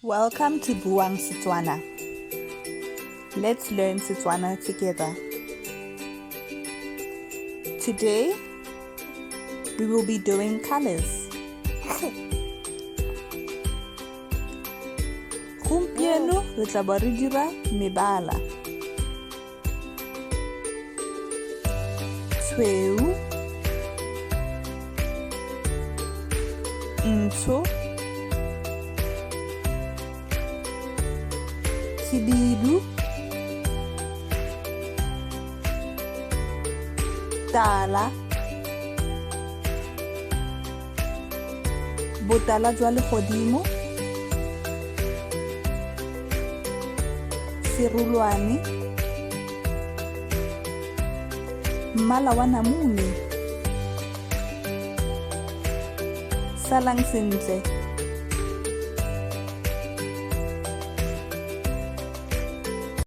Welcome to Buang Setswana. Let's learn Setswana together. Today, we will be doing colors. Gompieno re tla ba re dira mebala. Tshweu, ntsho, khibidu, tala, botala jwa legodimo, serolwane, mmala wa namune, salang sentle.